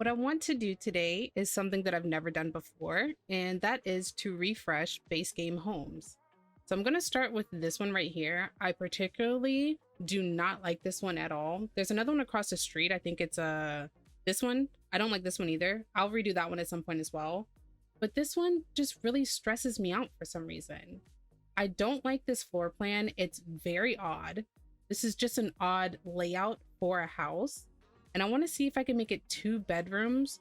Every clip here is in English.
What I want to do today is something that I've never done before, and that is to refresh base game homes. So I'm going to start with this one right here. I particularly do not like this one at all. There's another one across the street. I think it's this one. I don't like this one either. I'll redo that one at some point as well. But this one just really stresses me out for some reason. I don't like this floor plan. It's very odd. This is just an odd layout for a house. And I want to see if I can make it 2 bedrooms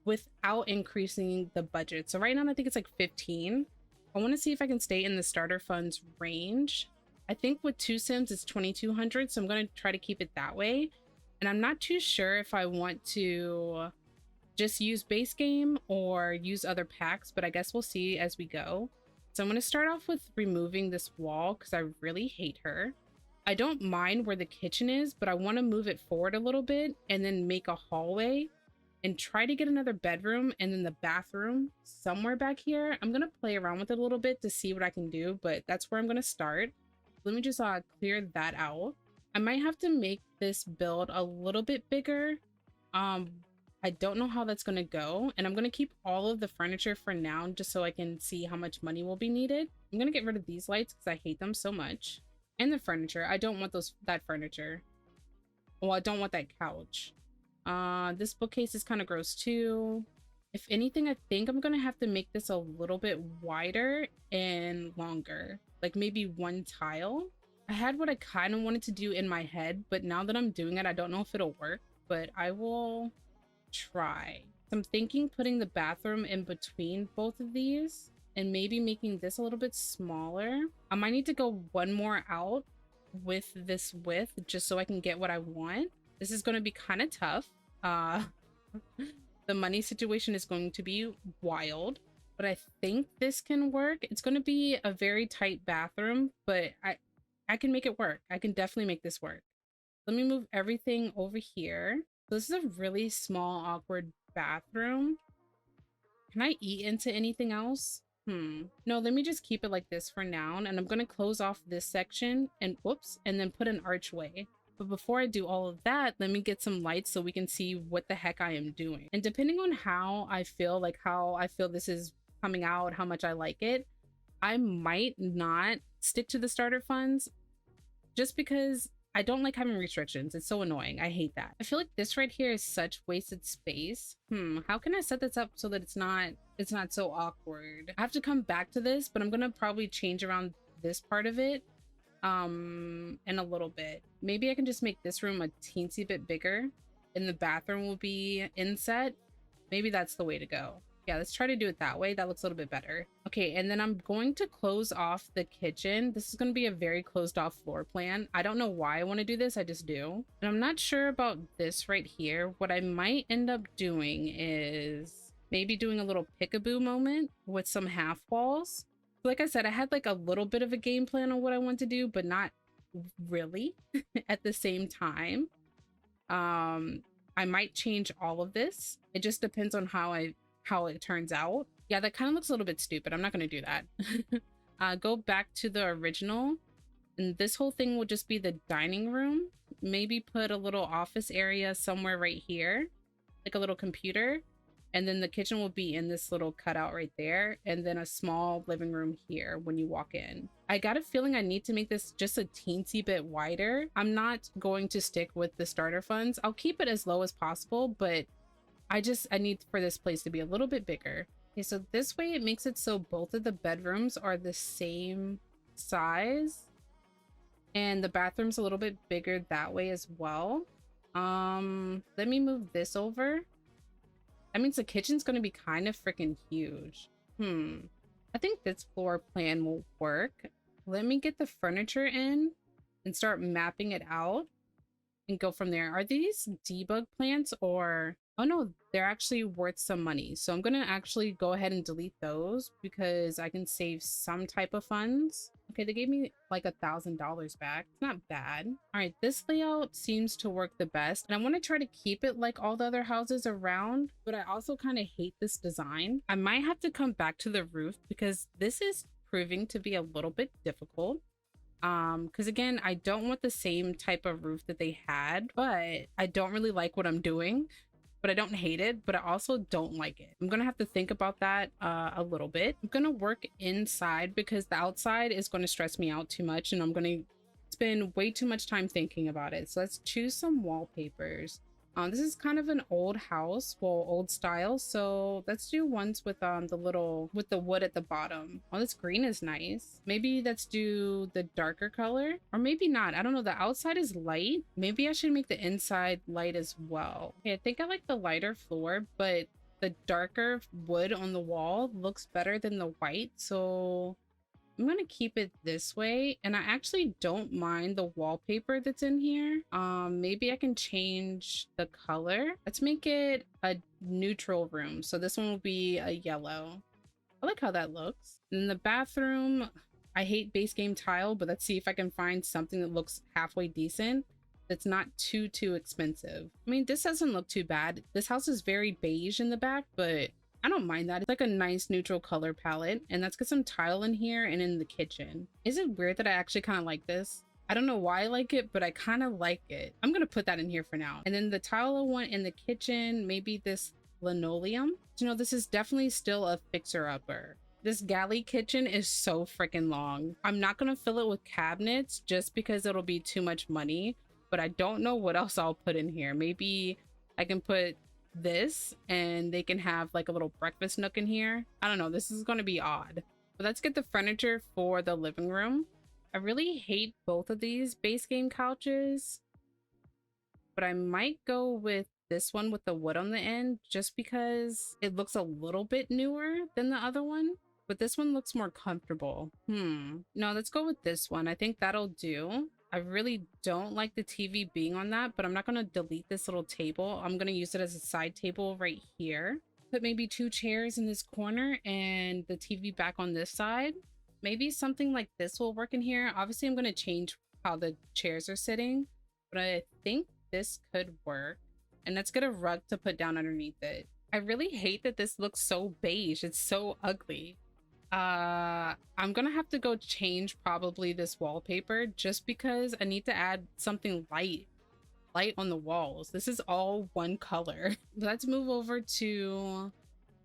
without increasing the budget. So right now I think it's like 15. I want to see if I can stay in the starter funds range. I think with 2 Sims it's 2,200, so I'm going to try to keep it that way. And I'm not too sure if I want to just use base game or use other packs, but I guess we'll see as we go. So I'm going to start off with removing this wall because I really hate her. I don't mind where the kitchen is, but I want to move it forward a little bit and then make a hallway and try to get another bedroom and then the bathroom somewhere back here. I'm going to play around with it a little bit to see what I can do, but that's where I'm going to start. Let me just clear that out. I might have to make this build a little bit bigger. I don't know how that's going to go, and I'm going to keep all of the furniture for now just so I can see how much money will be needed. I'm going to get rid of these lights because I hate them so much. And the furniture. I don't want that furniture. Well, I don't want that couch. This bookcase is kind of gross too. If anything, I think I'm gonna have to make this a little bit wider and longer. Like maybe 1 tile. I had what I kind of wanted to do in my head, but now that I'm doing it, I don't know if it'll work, but I will try. So I'm thinking putting the bathroom in between both of these and maybe making this a little bit smaller. I might need to go 1 more out with this width just so I can get what I want. This is going to be kind of tough. The money situation is going to be wild, but I think this can work. It's going to be a very tight bathroom, but I can make it work. I can definitely make this work. Let me move everything over here. So this is a really small, awkward bathroom. Can I eat into anything else? No, let me just keep it like this for now. And I'm going to close off this section and whoops, and then put an archway. But before I do all of that, let me get some lights so we can see what the heck I am doing. And depending on how I feel this is coming out, how much I like it, I might not stick to the starter funds just because I don't like having restrictions. It's so annoying. I hate that. I feel like this right here is such wasted space. How can I set this up so that it's not so awkward? I have to come back to this, but I'm gonna probably change around this part of it in a little bit. Maybe I can just make this room a teensy bit bigger and the bathroom will be inset. Maybe that's the way to go. Yeah, let's try to do it that way. That looks a little bit better. Okay, and then I'm going to close off the kitchen. This is going to be a very closed off floor plan. I don't know why I want to do this. I just do. And I'm not sure about this right here. What I might end up doing is maybe doing a little peekaboo moment with some half walls. Like I said, I had like a little bit of a game plan on what I want to do, but not really at the same time. I might change all of this. It just depends on how it turns out. Yeah, that kind of looks a little bit stupid. I'm not going to do that. Go back to the original, and this whole thing will just be the dining room. Maybe put a little office area somewhere right here, like a little computer, and then the kitchen will be in this little cutout right there, and then a small living room here when you walk in. I got a feeling I need to make this just a teensy bit wider. I'm not going to stick with the starter funds. I'll keep it as low as possible, but I need for this place to be a little bit bigger. Okay, so this way it makes it so both of the bedrooms are the same size and the bathroom's a little bit bigger that way as well. Let me move this over. That means the kitchen's going to be kind of freaking huge. I think this floor plan will work. Let me get the furniture in and start mapping it out and go from there. Are these debug plants or... Oh no, they're actually worth some money. So I'm gonna actually go ahead and delete those because I can save some type of funds. Okay, they gave me like $1,000 back. It's not bad. All right, this layout seems to work the best. And I want to try to keep it like all the other houses around, but I also kind of hate this design. I might have to come back to the roof because this is proving to be a little bit difficult. Because again, I don't want the same type of roof that they had, but I don't really like what I'm doing. but I don't hate it, but I also don't like it. I'm gonna have to think about that a little bit. I'm gonna work inside because the outside is going to stress me out too much, and I'm gonna spend way too much time thinking about it. So let's choose some wallpapers. This is kind of an old house, well, old style. So let's do ones with the little with the wood at the bottom. Oh, this green is nice. Maybe let's do the darker color, or maybe not. I don't know. The outside is light. Maybe I should make the inside light as well. Okay, I think I like the lighter floor, but the darker wood on the wall looks better than the white. So I'm gonna keep it this way, and I actually don't mind the wallpaper that's in here. Maybe I can change the color. Let's make it a neutral room. So this one will be a yellow. I like how that looks. In the bathroom, I hate base game tile, but let's see if I can find something that looks halfway decent that's not too expensive. I mean, this doesn't look too bad. This house is very beige in the back, but I don't mind that. It's like a nice neutral color palette. And let's get some tile in here and in the kitchen. Is it weird that I actually kind of like this? I don't know why I like it, but I kind of like it. I'm going to put that in here for now. And then the tile I want in the kitchen, maybe this linoleum. You know, this is definitely still a fixer-upper. This galley kitchen is so freaking long. I'm not going to fill it with cabinets just because it'll be too much money, but I don't know what else I'll put in here. Maybe I can put this and they can have like a little breakfast nook in here. I don't know, this is going to be odd. But let's get the furniture for the living room. I really hate both of these base game couches, but I might go with this one with the wood on the end just because it looks a little bit newer than the other one, but this one looks more comfortable. No, let's go with this one. I think that'll do. I really don't like the TV being on that, but I'm not going to delete this little table. I'm going to use it as a side table right here. Put maybe 2 chairs in this corner and the TV back on this side. Maybe something like this will work in here. Obviously, I'm going to change how the chairs are sitting, but I think this could work. And let's get a rug to put down underneath it. I really hate that this looks so beige. It's so ugly. I'm gonna have to go change probably this wallpaper just because I need to add something light on the walls. This is all one color. Let's move over to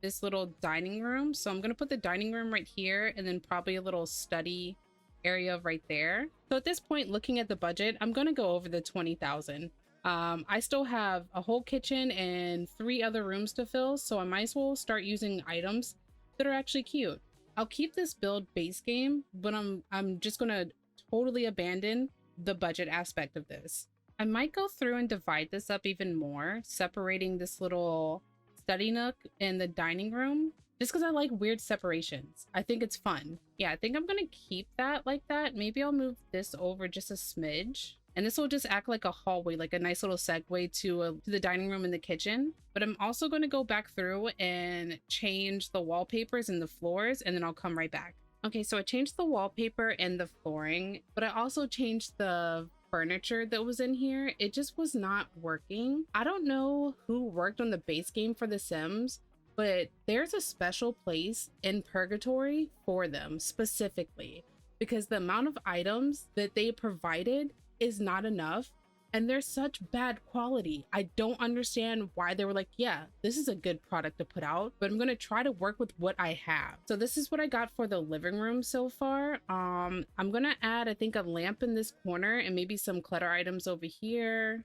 this little dining room. So I'm gonna put the dining room right here and then probably a little study area right there. So at this point, looking at the budget, I'm gonna go over the 20,000. I still have a whole kitchen and 3 other rooms to fill, so I might as well start using items that are actually cute. I'll keep this build base game, but I'm just gonna totally abandon the budget aspect of this. I might go through and divide this up even more, separating this little study nook and the dining room, just because I like weird separations. I think it's fun. Yeah, I think I'm gonna keep that like that. Maybe I'll move this over just a smidge. And this will just act like a hallway, like a nice little segue to the dining room and the kitchen. But I'm also going to go back through and change the wallpapers and the floors, and then I'll come right back. Okay, so I changed the wallpaper and the flooring, but I also changed the furniture that was in here. It just was not working. I don't know who worked on the base game for The Sims, but there's a special place in Purgatory for them specifically, because the amount of items that they provided is not enough, and they're such bad quality. I don't understand why they were like, yeah, this is a good product to put out, but I'm gonna try to work with what I have. So this is what I got for the living room so far. I'm gonna add, I think, a lamp in this corner and maybe some clutter items over here.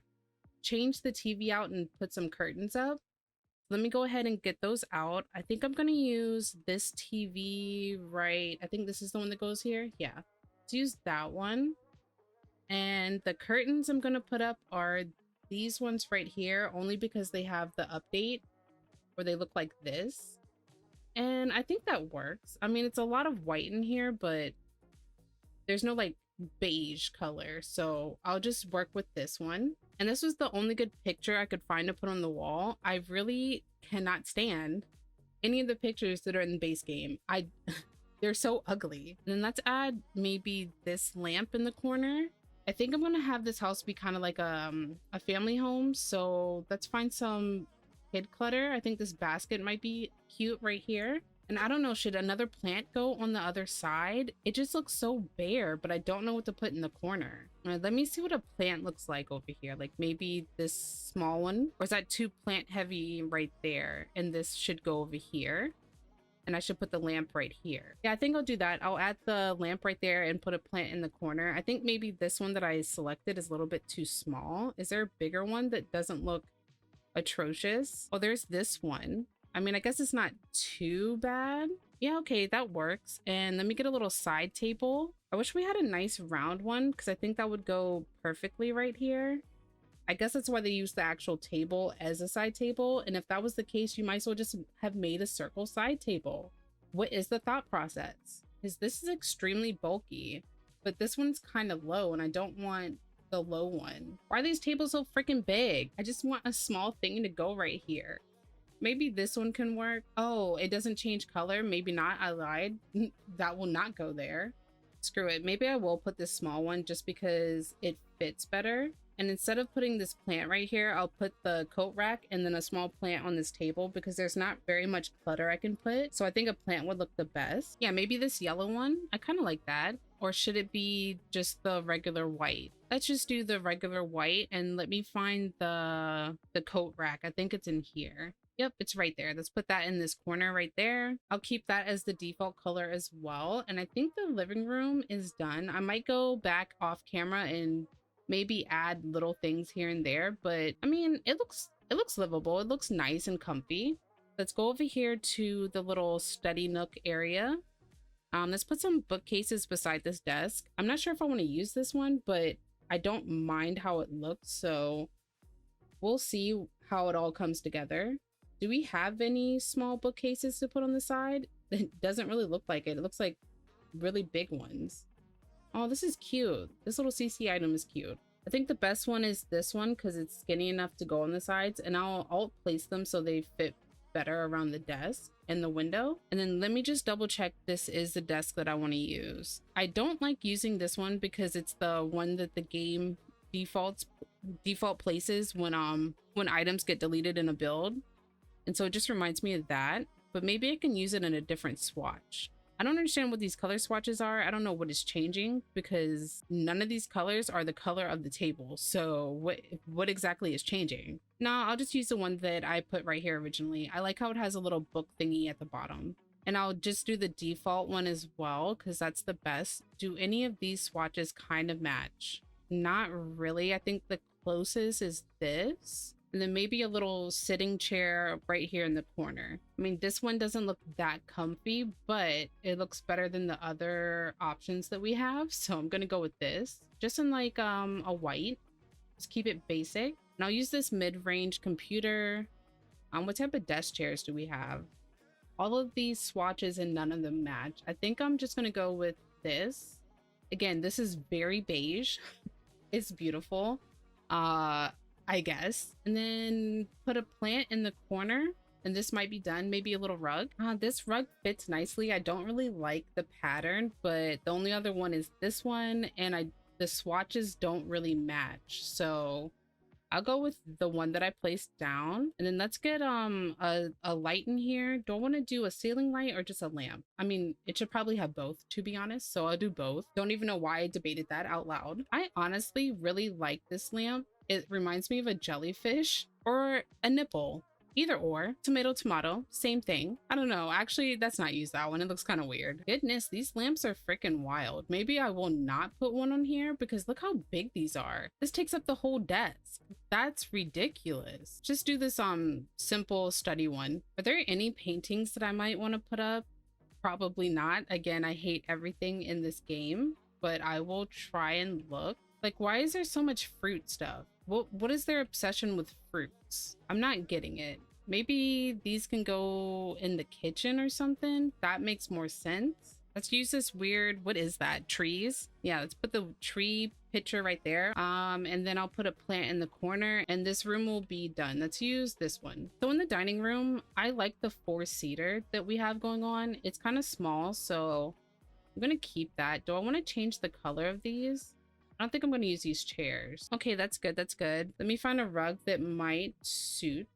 Change the TV out and put some curtains up. Let me go ahead and get those out. I think I'm gonna use this TV, right? I think this is the one that goes here. Yeah, let's use that one. And the curtains I'm going to put up are these ones right here, only because they have the update where they look like this. And I think that works. I mean, it's a lot of white in here, but there's no like beige color. So I'll just work with this one. And this was the only good picture I could find to put on the wall. I really cannot stand any of the pictures that are in the base game. They're so ugly. And then let's add maybe this lamp in the corner. I think I'm gonna have this house be kind of like a family home, so let's find some kid clutter. I think this basket might be cute right here. And I don't know, should another plant go on the other side? It just looks so bare, but I don't know what to put in the corner. All right, let me see what a plant looks like over here. Like maybe this small one, or is that too plant heavy right there? And this should go over here. And I should put the lamp right here. Yeah, I think I'll do that. I'll add the lamp right there and put a plant in the corner. I think maybe this one that I selected is a little bit too small. Is there a bigger one that doesn't look atrocious? Oh, there's this one. I mean, I guess it's not too bad. Yeah, okay, that works. And let me get a little side table. I wish we had a nice round one because I think that would go perfectly right here. I guess that's why they use the actual table as a side table. And if that was the case, you might as well just have made a circle side table. What is the thought process? Because this is extremely bulky, but this one's kind of low and I don't want the low one. Why are these tables so freaking big? I just want a small thing to go right here. Maybe this one can work. Oh, it doesn't change color. Maybe not. I lied. That will not go there. Screw it. Maybe I will put this small one just because it fits better. And instead of putting this plant right here, I'll put the coat rack and then a small plant on this table because there's not very much clutter I can put. So I think a plant would look the best. Yeah, maybe this yellow one. I kind of like that. Or should it be just the regular white? Let's just do the regular white and let me find the coat rack. I think it's in here. Yep, it's right there. Let's put that in this corner right there. I'll keep that as the default color as well. And I think the living room is done. I might go back off camera and maybe add little things here and there, but I mean, it looks livable. It looks nice and comfy. Let's go over here to the little study nook area. Let's put some bookcases beside this desk. I'm not sure if I want to use this one, but I don't mind how it looks, so we'll see how it all comes together. Do we have any small bookcases to put on the side? It doesn't really look like it. It looks like really big ones. Oh, this is cute. This little CC item is cute. I think the best one is this one because it's skinny enough to go on the sides, and I'll place them so they fit better around the desk and the window. And then let me just double check this is the desk that I want to use. I don't like using this one because it's the one that the game default places when items get deleted in a build. And so it just reminds me of that, but maybe I can use it in a different swatch. I don't understand what these color swatches are. I don't know what is changing because none of these colors are the color of the table. So what exactly is changing? No, I'll just use the one that I put right here originally. I like how it has a little book thingy at the bottom. And I'll just do the default one as well because that's the best. Do any of these swatches kind of match? Not really. I think the closest is this. And then maybe a little sitting chair right here in the corner. I mean, this one doesn't look that comfy, but it looks better than the other options that we have. So I'm gonna go with this. Just in like a white. Just keep it basic. And I'll use this mid-range computer. What type of desk chairs do we have? All of these swatches and none of them match. I think I'm just gonna go with this. Again, this is very beige. It's beautiful. I guess. And then put a plant in the corner and this might be done. Maybe a little rug. This rug fits nicely. I don't really like the pattern, but the only other one is this one, and the swatches don't really match. So I'll go with the one that I placed down. And then let's get a light in here. Do I want to do a ceiling light or just a lamp? I mean, it should probably have both, to be honest. So I'll do both. Don't even know why I debated that out loud. I honestly really like this lamp. It reminds me of a jellyfish or a nipple. Either or. Tomato, tomato. Same thing. I don't know. Actually, let's not use that one. It looks kind of weird. Goodness, these lamps are freaking wild. Maybe I will not put one on here because look how big these are. This takes up the whole desk. That's ridiculous. Just do this simple study one. Are there any paintings that I might want to put up? Probably not. Again, I hate everything in this game, but I will try and look. Like, why is there so much fruit stuff? What is their obsession with fruits? I'm not getting it. Maybe these can go in the kitchen or something. That makes more sense. Let's use this weird, what is that? Trees? Yeah, let's put the tree picture right there. And then I'll put a plant in the corner and this room will be done. Let's use this one. So in the dining room, I like the 4-seater that we have going on. It's kind of small, so I'm gonna keep that. Do I want to change the color of these? I don't think I'm going to use these chairs. Okay, that's good. That's good. Let me find a rug that might suit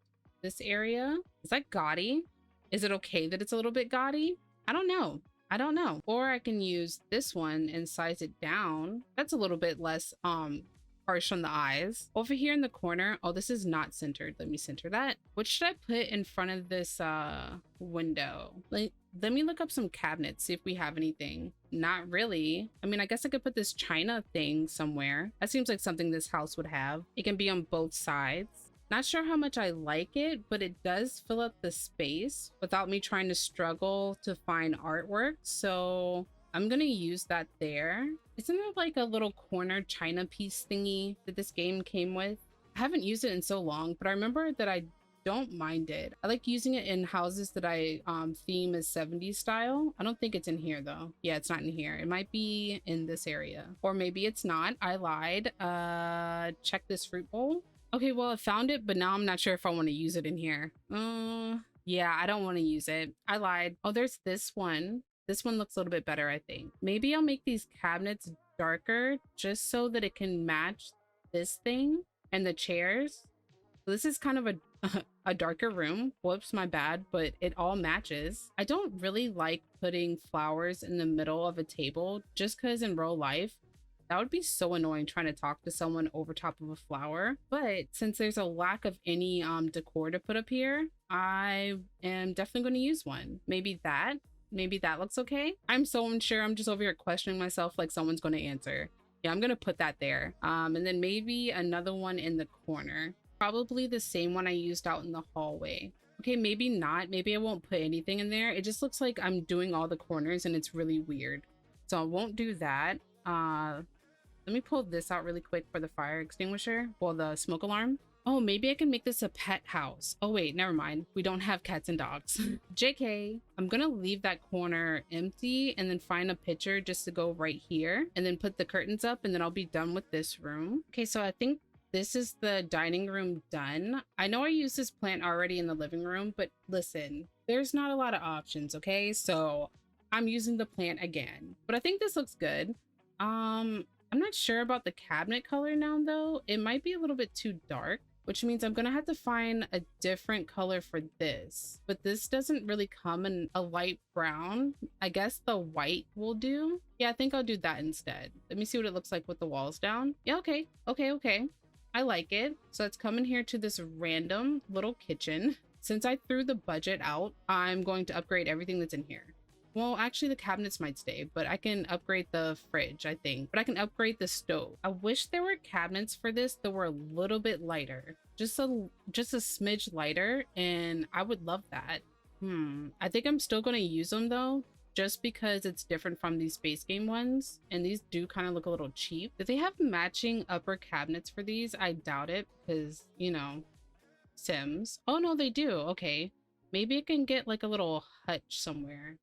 this area. Is that gaudy? Is it okay that it's a little bit gaudy? I don't know. I don't know. Or I can use this one and size it down. That's a little bit less harsh on the eyes. Over here in the corner, oh, this is not centered. Let me center that. What should I put in front of this window? Let me look up some cabinets, see if we have anything. Not really. I mean, I guess I could put this china thing somewhere. That seems like something this house would have. It can be on both sides. Not sure how much I like it, but it does fill up the space without me trying to struggle to find artwork. So I'm gonna use that there. Isn't there like a little corner china piece thingy that this game came with? I haven't used it in so long, but I remember that I don't mind it. I like using it in houses that I theme as 70s style. I don't think it's in here though. Yeah, it's not in here. It might be in this area, or maybe it's not. I lied. Check this fruit bowl. Okay, well, I found it, but now I'm not sure if I want to use it in here. Yeah, I don't want to use it. I lied. Oh, there's this one. This one looks a little bit better, I think. Maybe I'll make these cabinets darker just so that it can match this thing and the chairs. So this is kind of a darker room. Whoops, my bad, but it all matches. I don't really like putting flowers in the middle of a table just because in real life, that would be so annoying trying to talk to someone over top of a flower. But since there's a lack of any decor to put up here, I am definitely going to use one. Maybe that looks okay. I'm so unsure. I'm just over here questioning myself like someone's going to answer. Yeah, I'm going to put that there. And then maybe another one in the corner. Probably the same one I used out in the hallway. Okay, maybe not. Maybe I won't put anything in there. It just looks like I'm doing all the corners and it's really weird. So I won't do that. Let me pull this out really quick for the fire extinguisher. Well, the smoke alarm. Oh, maybe I can make this a pet house. Oh wait, never mind. We don't have cats and dogs. JK, I'm gonna leave that corner empty and then find a picture just to go right here and then put the curtains up and then I'll be done with this room. Okay, so I think this is the dining room done. I know I used this plant already in the living room, but listen, there's not a lot of options, okay? So I'm using the plant again, but I think this looks good. I'm not sure about the cabinet color now though. It might be a little bit too dark, which means I'm gonna have to find a different color for this. But this doesn't really come in a light brown. I guess the white will do. Yeah, I think I'll do that instead. Let me see what it looks like with the walls down. Yeah, okay. I like it. So it's coming here to this random little kitchen. Since I threw the budget out, I'm going to upgrade everything that's in here. Well, actually the cabinets might stay, but I can upgrade the fridge, I think. But I can upgrade the stove. I wish there were cabinets for this that were a little bit lighter. Just a smidge lighter, and I would love that. I think I'm still going to use them though, just because it's different from these base game ones. And these do kind of look a little cheap. Do they have matching upper cabinets for these? I doubt it, because, you know, Sims. Oh no, they do. Okay. Maybe I can get like a little hutch somewhere.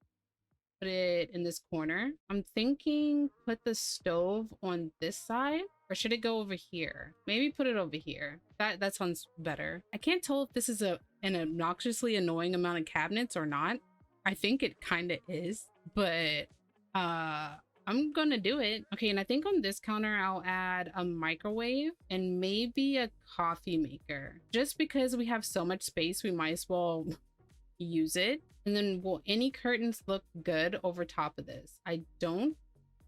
Put it in this corner. I'm thinking put the stove on this side, or should it go over here? Maybe put it over here. That sounds better. I can't tell if this is an obnoxiously annoying amount of cabinets or not. I think it kind of is, but I'm gonna do it. Okay, and I think on this counter I'll add a microwave and maybe a coffee maker. Just because we have so much space, we might as well use it. And then will any curtains look good over top of this? I don't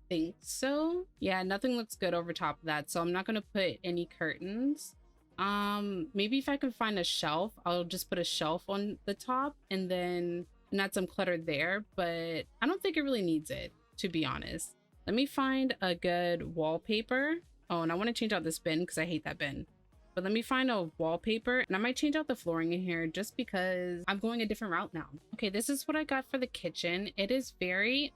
think so. Yeah, nothing looks good over top of that, so I'm not gonna put any curtains. Maybe if I can find a shelf, I'll just put a shelf on the top and then add some clutter there, but I don't think it really needs it, to be honest. Let me find a good wallpaper. Oh, and I want to change out this bin because I hate that bin. But let me find a wallpaper, and I might change out the flooring in here just because I'm going a different route now. Okay, this is what I got for the kitchen. It is very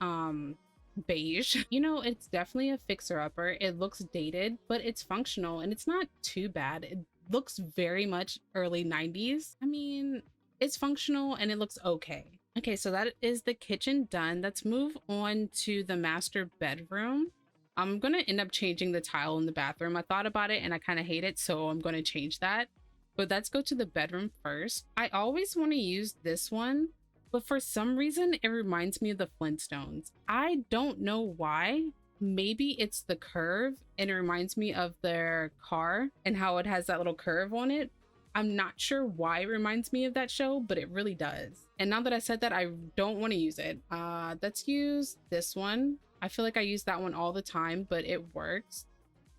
beige. You know, it's definitely a fixer-upper. It looks dated, but it's functional and it's not too bad. It looks very much early 90s. I mean, it's functional and it looks okay. Okay, so that is the kitchen done. Let's move on to the master bedroom. I'm gonna end up changing the tile in the bathroom. I thought about it and I kind of hate it, so I'm gonna change that. But let's go to the bedroom first. I always want to use this one, but for some reason it reminds me of the Flintstones. I don't know why. Maybe it's the curve and it reminds me of their car and how it has that little curve on it. I'm not sure why it reminds me of that show, but it really does. And now that I said that, I don't want to use it. Let's use this one. I feel like I use that one all the time, but it works.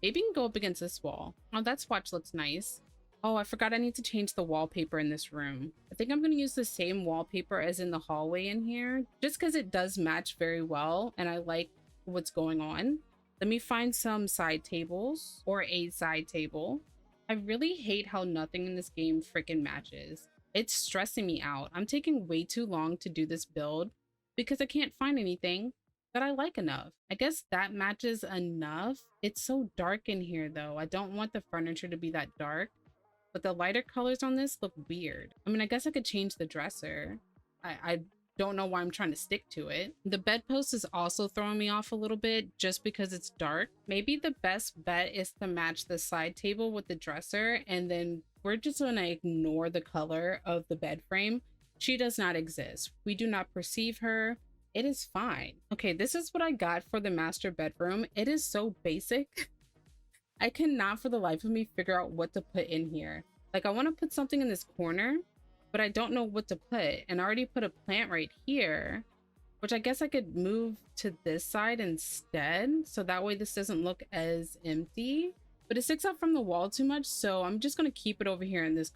Maybe you can go up against this wall. Oh, that swatch looks nice. Oh, I forgot I need to change the wallpaper in this room. I think I'm going to use the same wallpaper as in the hallway in here, just because it does match very well and I like what's going on. Let me find some side tables or a side table. I really hate how nothing in this game freaking matches. It's stressing me out. I'm taking way too long to do this build because I can't find anything that I like enough. I guess that matches enough. It's so dark in here though. I don't want the furniture to be that dark, but the lighter colors on this look weird. I mean, I guess I could change the dresser. I don't know why I'm trying to stick to it. The bedpost is also throwing me off a little bit just because it's dark. Maybe the best bet is to match the side table with the dresser, and then we're just gonna ignore the color of the bed frame. She does not exist. We do not perceive her. It is fine. Okay, this is what I got for the master bedroom. It is so basic. I cannot for the life of me figure out what to put in here. Like, I want to put something in this corner, but I don't know what to put. And I already put a plant right here, which I guess I could move to this side instead. So that way this doesn't look as empty, but it sticks out from the wall too much. So I'm just going to keep it over here in this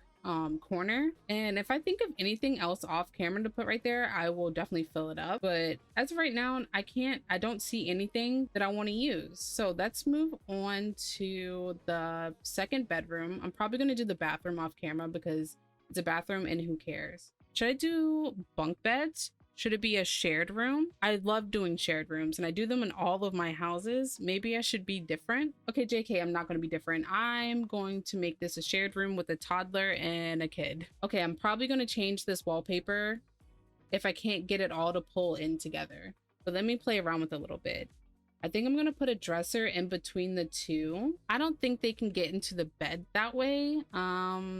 corner. And if I think of anything else off camera to put right there, I will definitely fill it up. But as of right now, I don't see anything that I want to use. So let's move on to the second bedroom. I'm probably going to do the bathroom off camera because it's a bathroom and who cares? Should I do bunk beds? Should it be a shared room? I love doing shared rooms and I do them in all of my houses. Maybe I should be different. Okay, JK, I'm not going to be different. I'm going to make this a shared room with a toddler and a kid. Okay, I'm probably going to change this wallpaper if I can't get it all to pull in together. But let me play around with it a little bit. I think I'm going to put a dresser in between the two. I don't think they can get into the bed that way.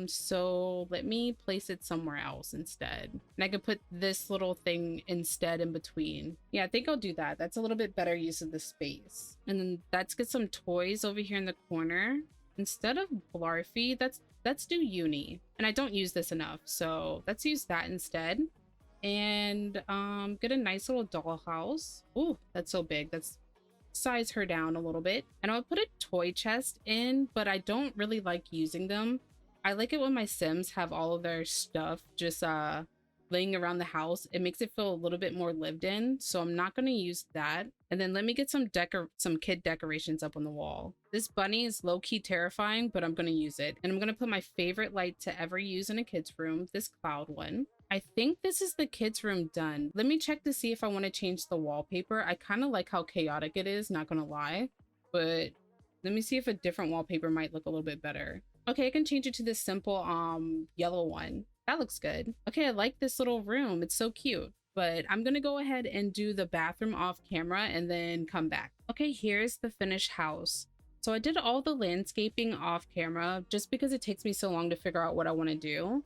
So let me place it somewhere else instead. And I can put this little thing instead in between. Yeah, I think I'll do that. That's a little bit better use of the space. And then let's get some toys over here in the corner. Instead of Blarfy, let's do Uni. And I don't use this enough, so let's use that instead. And get a nice little dollhouse. Ooh, that's so big. That's size her down a little bit. And I'll put a toy chest in, but I don't really like using them. I like it when my Sims have all of their stuff just laying around the house. It makes it feel a little bit more lived in, so I'm not going to use that. And then let me get some kid decorations up on the wall. This bunny is low-key terrifying, but I'm going to use it. And I'm going to put my favorite light to ever use in a kid's room, this cloud one. I think this is the kids' room done. Let me check to see if I want to change the wallpaper. I kind of like how chaotic it is, not gonna lie. But let me see if a different wallpaper might look a little bit better. Okay, I can change it to this simple yellow one. That looks good. Okay, I like this little room. It's so cute. But I'm gonna go ahead and do the bathroom off camera and then come back. Okay, here's the finished house. So I did all the landscaping off camera just because it takes me so long to figure out what I want to do.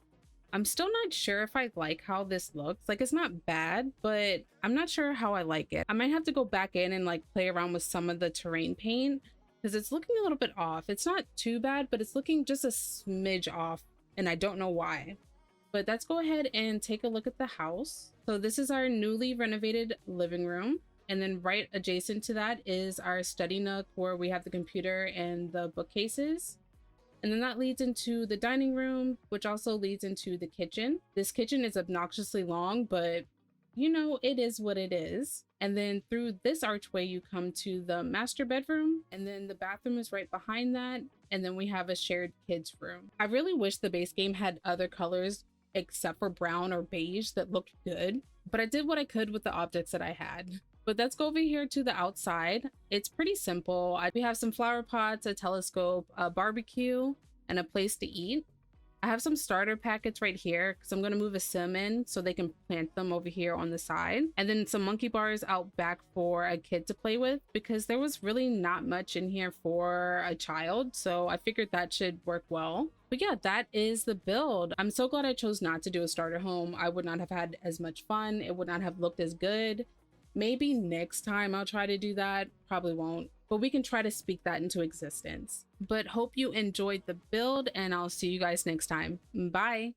I'm still not sure if I like how this looks. Like, it's not bad, but I'm not sure how I like it. I might have to go back in and like play around with some of the terrain paint because it's looking a little bit off. It's not too bad, but it's looking just a smidge off and I don't know why. But let's go ahead and take a look at the house. So this is our newly renovated living room. And then right adjacent to that is our study nook where we have the computer and the bookcases. And then that leads into the dining room, which also leads into the kitchen. This kitchen is obnoxiously long, but you know, it is what it is. And then through this archway, you come to the master bedroom, and then the bathroom is right behind that. And then we have a shared kids room. I really wish the base game had other colors except for brown or beige that looked good, but I did what I could with the objects that I had. But let's go over here to the outside. It's pretty simple. We have some flower pots, a telescope, a barbecue, and a place to eat. I have some starter packets right here because I'm going to move a sim in so they can plant them over here on the side. And then some monkey bars out back for a kid to play with because there was really not much in here for a child. So I figured that should work well. But yeah, that is the build. I'm so glad I chose not to do a starter home. I would not have had as much fun. It would not have looked as good. Maybe next time I'll try to do that. Probably won't. but we can try to speak that into existence. But hope you enjoyed the build, and I'll see you guys next time. Bye.